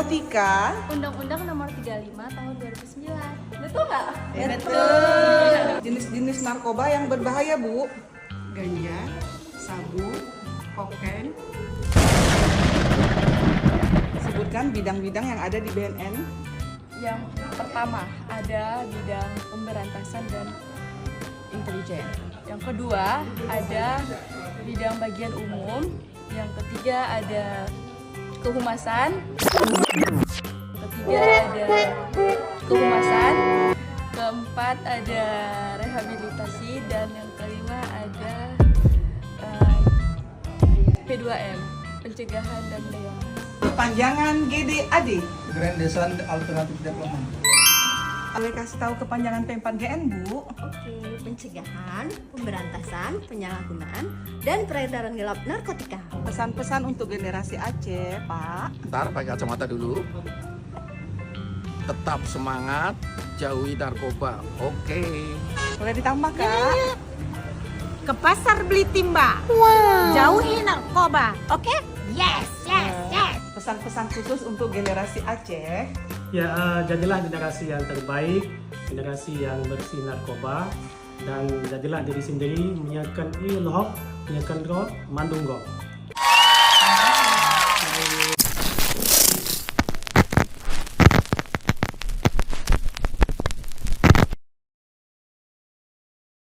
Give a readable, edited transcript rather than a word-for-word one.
Narkotika Undang-Undang Nomor 35 Tahun 2009. Betul nggak? Betul. Jenis-jenis narkoba yang berbahaya, Bu. Ganja, sabu, kokain. Sebutkan bidang-bidang yang ada di BNN. Yang pertama ada bidang pemberantasan dan intelijen. Yang kedua ada bidang bagian umum. Yang ketiga ada kehumasan. Keempat ada rehabilitasi, dan yang kelima ada P2M, pencegahan dan pendayaan. Kepanjangan GDAD. Grand Design Alternative Development. Boleh kasih tahu kepanjangan P4GN, Bu? Oke, pencegahan, pemberantasan, penyalahgunaan, dan peredaran gelap narkotika. Pesan-pesan untuk generasi Aceh, Pak. Ntar pakai kacamata dulu. Tetap semangat, jauhi narkoba. Oke. Boleh ditambah, Kak? Ke pasar beli timba. Jauhi narkoba. Oke? Yes. Pesan-pesan khusus untuk generasi Aceh. Ya, jadilah generasi yang terbaik, generasi yang bersih narkoba, dan jadilah diri sendiri, menyiapkan ilhok, menyiapkan roh, mandunggo.